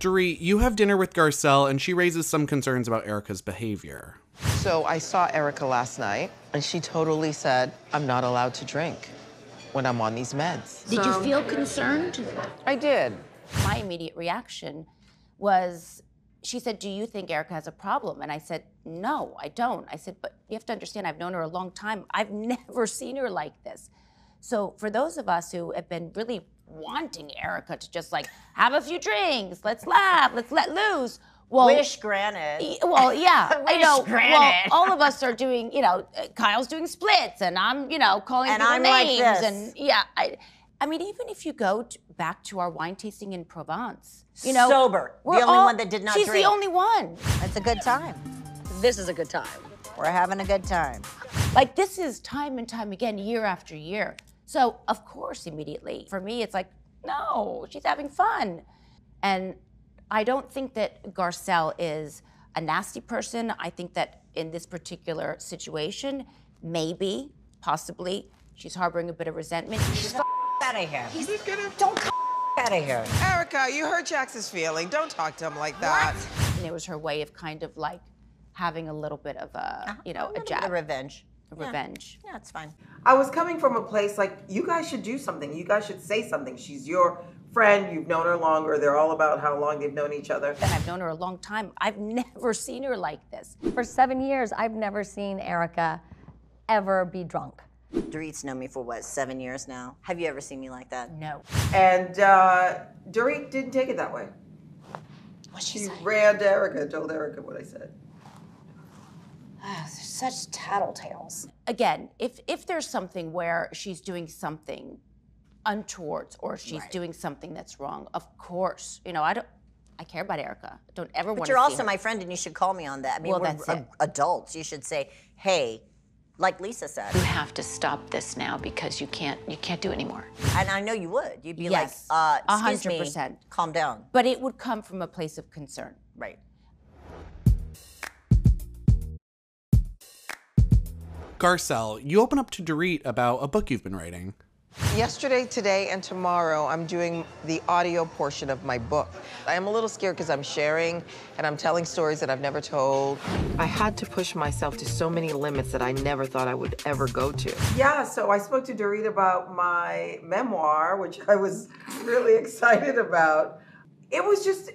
Dorit, you have dinner with Garcelle, and she raises some concerns about Erika's behavior. So I saw Erika last night, and she totally said, I'm not allowed to drink when I'm on these meds. Did you feel concerned? I did. My immediate reaction was, she said, do you think Erika has a problem? And I said, no, I don't. I said, but you have to understand, I've known her a long time. I've never seen her like this. So for those of us who have been really wanting Erika to just like, have a few drinks, let's laugh, let's let loose. Well, wish granted. Well, yeah, Wish I know. granted. Well, all of us are doing, you know, Kyle's doing splits, and I'm, you know, calling and people I'm names, like this. and yeah. I mean, even if you go back to our wine tasting in Provence, you know, sober, the only one that did not she's drink. the only one. It's a good time. This is a good time. We're having a good time. Like, this is time and time again, year after year. So, of course, immediately, for me, it's like, no, she's having fun. And I don't think that Garcelle is a nasty person. I think that in this particular situation, maybe, possibly, she's harboring a bit of resentment. She's out of here. Don't out of here. Erika, you hurt Jax's feeling. Don't talk to him like that. What? And it was her way of kind of like having a little bit of a, you know, a jab. Revenge. Revenge. Yeah, it's fine. I was coming from a place like, you guys should do something. You guys should say something. She's your friend. You've known her longer. They're all about how long they've known each other. And I've known her a long time. I've never seen her like this. For 7 years, I've never seen Erika ever be drunk. Dorit's known me for what, 7 years now? Have you ever seen me like that? No. And Dorit didn't take it that way. What'd she She say? ran to Erika, told Erika what I said. They're such tattletales. Again, if there's something where she's doing something untoward or she's doing something that's wrong, of course, you know, I care about Erika. I don't ever want to But see you're also her. my friend, and you should call me on that. I mean, Well, we're that's it. adults. You should say, hey, like Lisa said. You have to stop this now because you can't do it anymore. And I know you would. You'd be Yes, like, excuse me, 100%. calm down. But it would come from a place of concern. Right. Garcelle, you open up to Dorit about a book you've been writing. Yesterday, today, and tomorrow, I'm doing the audio portion of my book. I am a little scared because I'm sharing and I'm telling stories that I've never told. I had to push myself to so many limits that I never thought I would ever go to. Yeah, so I spoke to Dorit about my memoir, which I was really excited about. It was just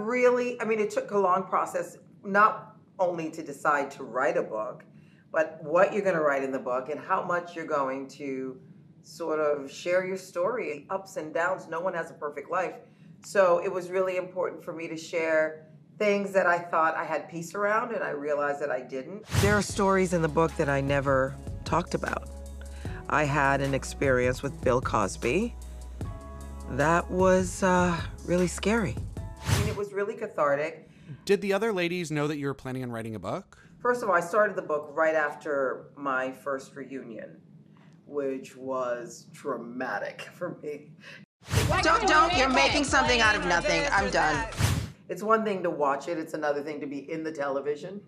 really, I mean, it took a long process, not only to decide to write a book, but what you're going to write in the book and how much you're going to sort of share your story, ups and downs. No one has a perfect life. So it was really important for me to share things that I thought I had peace around, and I realized that I didn't. There are stories in the book that I never talked about. I had an experience with Bill Cosby that was really scary. I mean, it was really cathartic. Did the other ladies know that you were planning on writing a book? First of all, I started the book right after my first reunion, which was traumatic for me. Don't, you're making something out of nothing. I'm done. It's one thing to watch it, it's another thing to be in the television.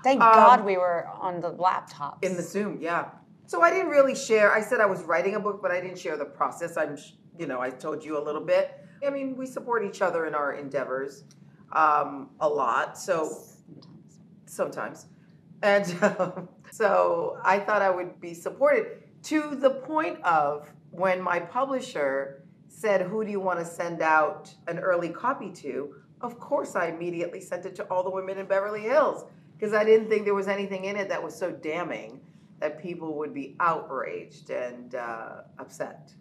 Thank God we were on the laptops. In the Zoom, yeah. So I didn't really share, I said I was writing a book, but I didn't share the process. I told you a little bit. I mean, we support each other in our endeavors a lot, so sometimes. And so I thought I would be supported to the point of when my publisher said, who do you want to send out an early copy to? Of course, I immediately sent it to all the women in Beverly Hills because I didn't think there was anything in it that was so damning that people would be outraged and upset.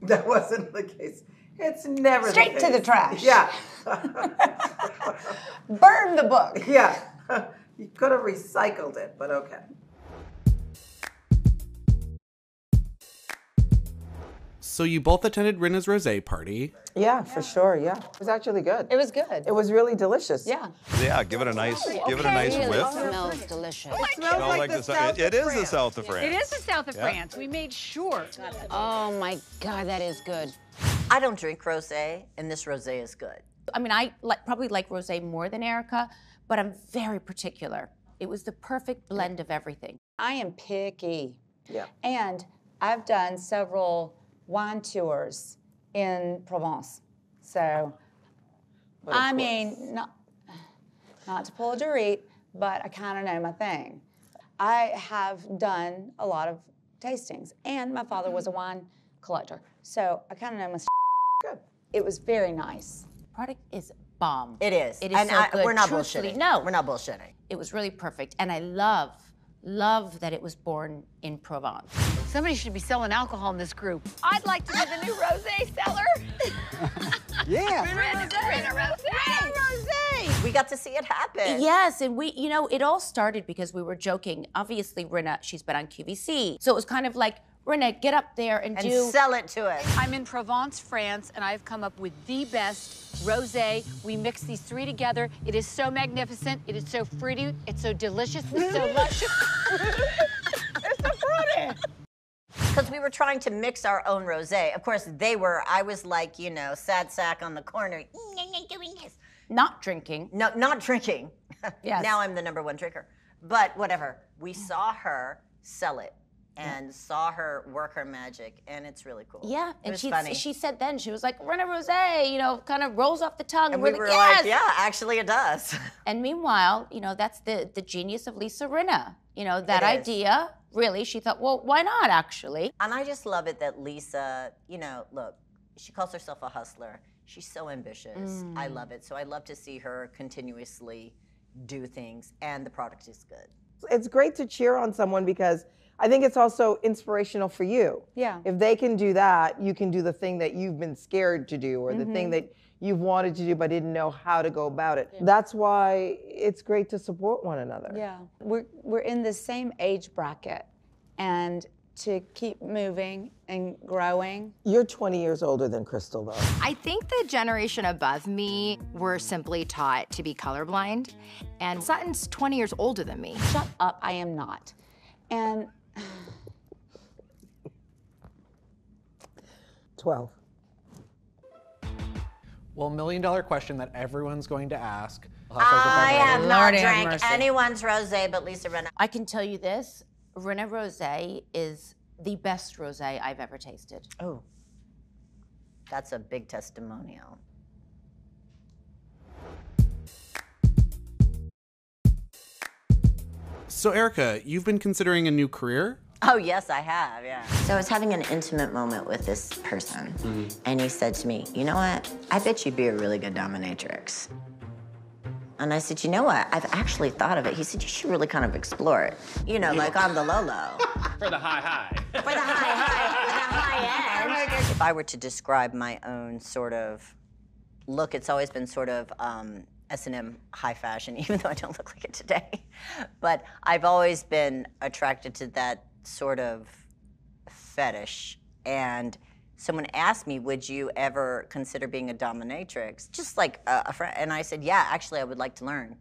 That wasn't the case. It's never Straight the to case. the trash. Yeah. Burn the book. Yeah. You could have recycled it, but okay. So you both attended Rinna's Rosé party. Yeah, for sure, yeah. It was actually good. It was good. It was really delicious. Yeah. Yeah, give it a nice whiff. It smells delicious. It smells like the south. It is the south of France. It is the south of France. We made sure. Oh my God, that is good. I don't drink rosé, and this rosé is good. I mean, I probably like rosé more than Erika, but I'm very particular. It was the perfect blend of everything. I am picky. Yeah. And I've done several wine tours in Provence. So I mean, not to pull a Dorit, but I kind of know my thing. I have done a lot of tastings, and my father was a wine collector, so I kind of know my Good. It was very nice. Product is bomb. It is. It is and so good. We're not Truthfully, bullshitting. No. We're not bullshitting. It was really perfect, and I love that it was born in Provence. Somebody should be selling alcohol in this group. I'd like to be the new Rosé seller. Yeah. Rinna Rosé. We got to see it happen. Yes, and we, it all started because we were joking. Obviously, Rinna, she's been on QVC, so it was kind of like, Rinna, get up there and sell it to us. I'm in Provence, France, and I've come up with the best rosé. We mix these three together. It is so magnificent. It is so fruity. It's so delicious. It's so luscious. It's so fruity. Because we were trying to mix our own rosé. Of course, I was like, sad sack on the corner, doing this. Not drinking. No, not drinking. Yes. Now I'm the #1 drinker. But whatever. We saw her sell it. And saw her work her magic, and it's really cool. Yeah, and funny. she said then, she was like, Rinna Rosé, kind of rolls off the tongue. And we were like, yeah, actually it does. And meanwhile, that's the genius of Lisa Rinna. That idea, really, she thought, well, why not, actually? And I just love it that Lisa, look, she calls herself a hustler. She's so ambitious. I love it. So I love to see her continuously do things, and the product is good. It's great to cheer on someone because I think it's also inspirational for you. Yeah. If they can do that, you can do the thing that you've been scared to do or the thing that you've wanted to do but didn't know how to go about it. Yeah. That's why it's great to support one another. Yeah. We're in the same age bracket, and to keep moving and growing. You're 20 years older than Crystal, though. I think the generation above me were simply taught to be colorblind, and Sutton's 20 years older than me. Shut up, I am not. And 12. Well, $1 million question that everyone's going to ask. I have not Lord have drank mercy. anyone's rosé but Lisa Rinna. I can tell you this, Rinna Rosé is the best rosé I've ever tasted. Oh, that's a big testimonial. So Erika, you've been considering a new career? Oh, yes, I have, yeah. So I was having an intimate moment with this person, and he said to me, you know what? I bet you'd be a really good dominatrix. And I said, you know what? I've actually thought of it. He said, you should really kind of explore it. Like on the low-low. For the high. For the high end. If I were to describe my own sort of look, it's always been sort of S&M high fashion, even though I don't look like it today. But I've always been attracted to that sort of fetish. And someone asked me, would you ever consider being a dominatrix? Just like a friend. And I said, yeah, actually, I would like to learn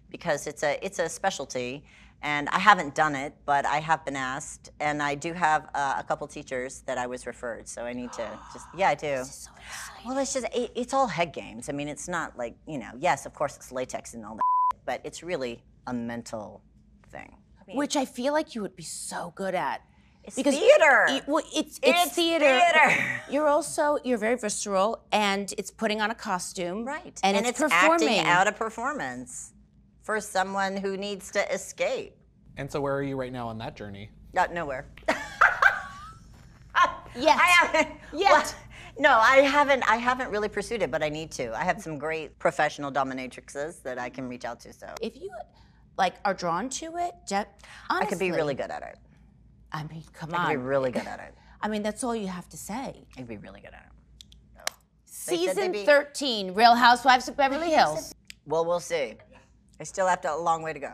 because it's a specialty. And I haven't done it, but I have been asked. And I do have a couple teachers that I was referred. So I need to yeah, I do. This is so exciting. Well, it's just, it's all head games. I mean, it's not like, yes, of course it's latex and all that, but it's really a mental thing. Which I feel like you would be so good at. It's theater. It's theater. You're very visceral, and it's putting on a costume. Right. And it's performing. Acting out a performance for someone who needs to escape. And so where are you right now on that journey? Nowhere. Yet. I haven't. Yet. Well, no, I haven't really pursued it, but I need to. I have some great professional dominatrixes that I can reach out to, so. If you, are drawn to it, honestly. I could be really good at it. I mean, come on. I could be really good at it. I mean, that's all you have to say. I could be really good at it. So. Season 13, Real Housewives of Beverly Hills. Well, we'll see. I still have a long way to go.